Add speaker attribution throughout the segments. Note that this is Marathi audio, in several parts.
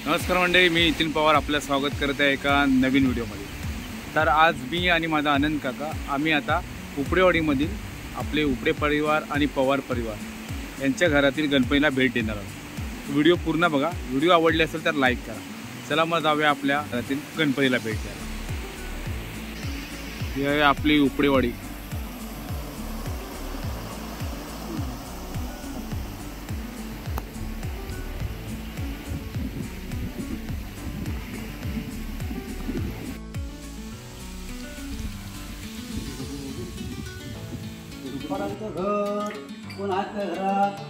Speaker 1: नमस्कार मंडळी, मी नितीन पवार आपलं स्वागत करत आहे एका नवीन व्हिडिओमध्ये। तर आज मी आणि माझा आनंद काका आम्ही आता उपडेवाडीमधील आपले उपडे परिवार आणि पवार परिवार यांच्या घरातील गणपतीला भेट देणार आहोत। व्हिडिओ पूर्ण बघा, व्हिडिओ आवडले असेल तर लाईक करा। चला मग जाऊया आपल्या घरातील गणपतीला भेट द्यायला। ही आहे आपली उपडेवाडी।
Speaker 2: घर कोण आहे घरात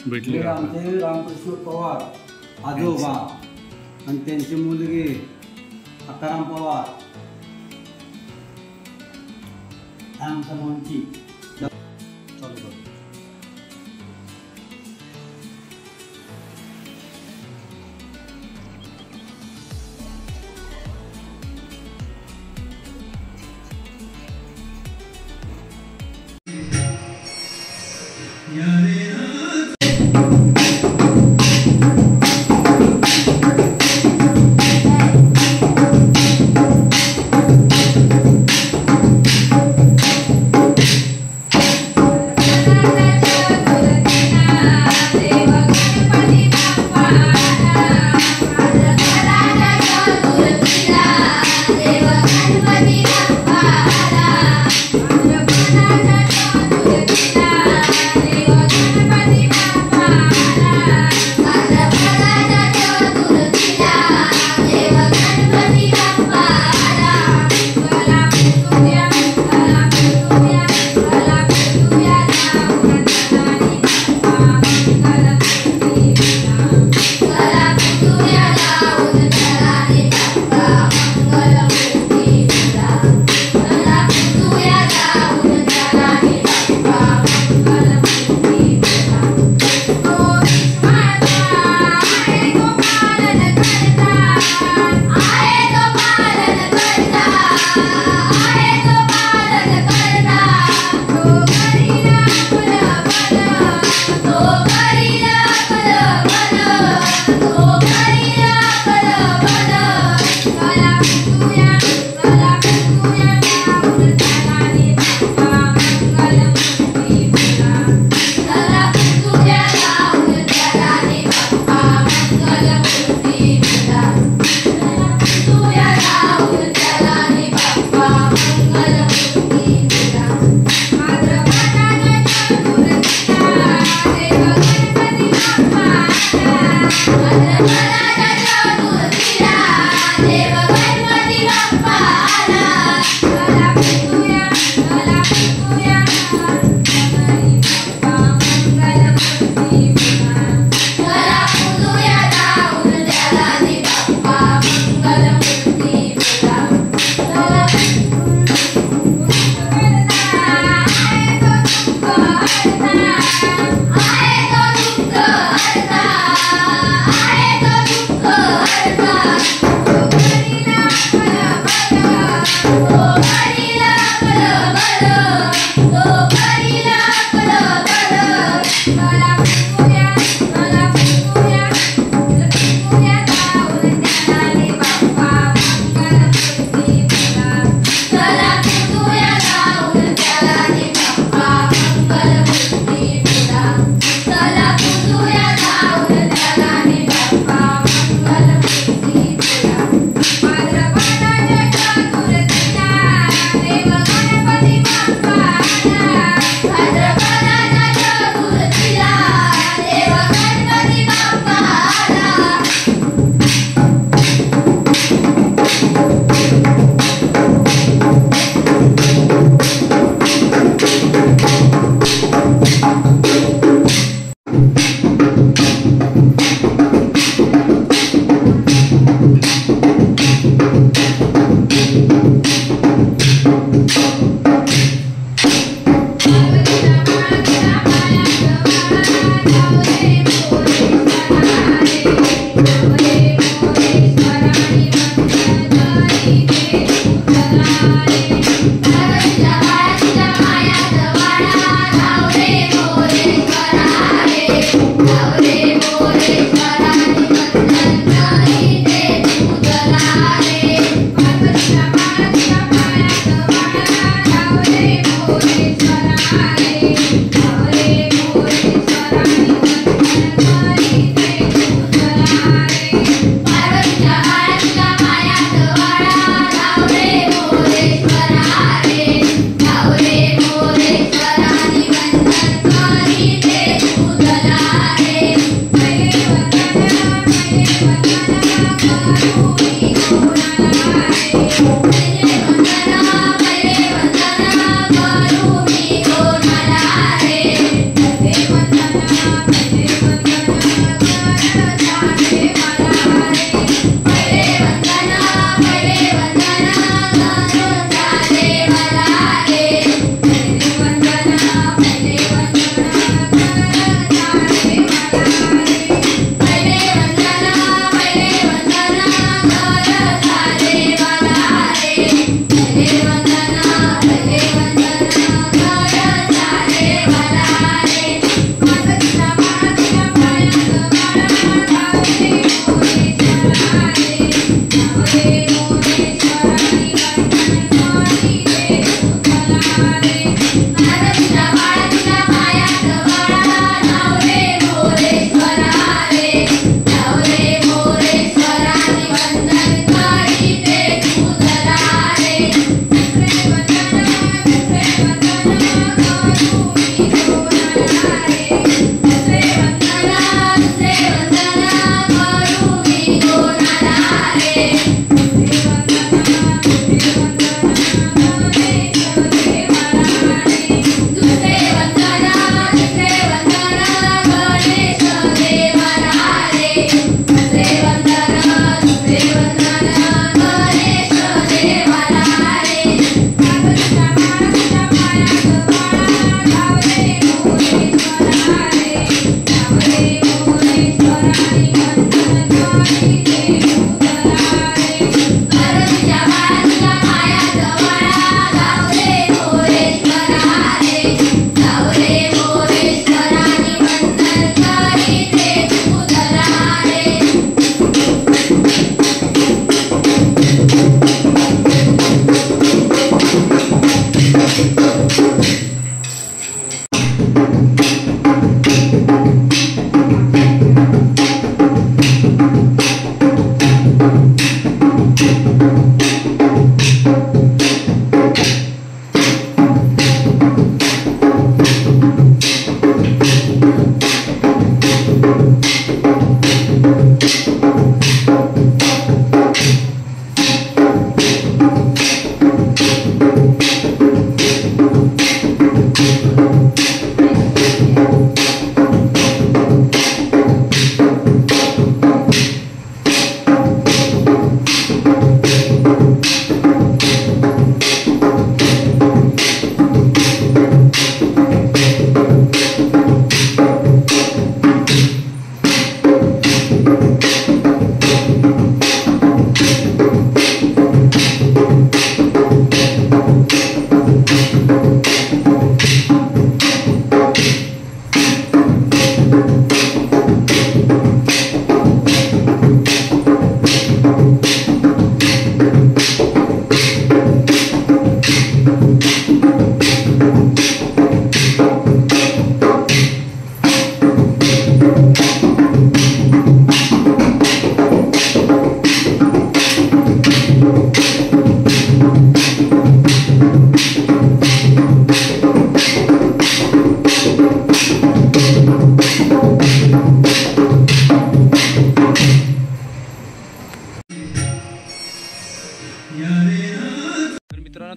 Speaker 1: भेटले
Speaker 2: आमचे रामकृष्ण पवार आजोबा आणि त्यांची मुलगी अकाराम पवार आमच्या मोंची चालू कर।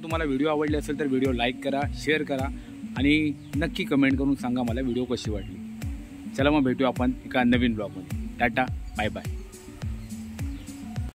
Speaker 1: तुम्हाला व्हिडिओ आवडले असेल तर व्हिडिओ लाईक करा, शेअर करा आणि नक्की कमेंट करून सांगा मला व्हिडिओ कशी वाटली. चला मग भेटू आपण एका नवीन ब्लॉगमध्ये. Ta-ta, bye bye.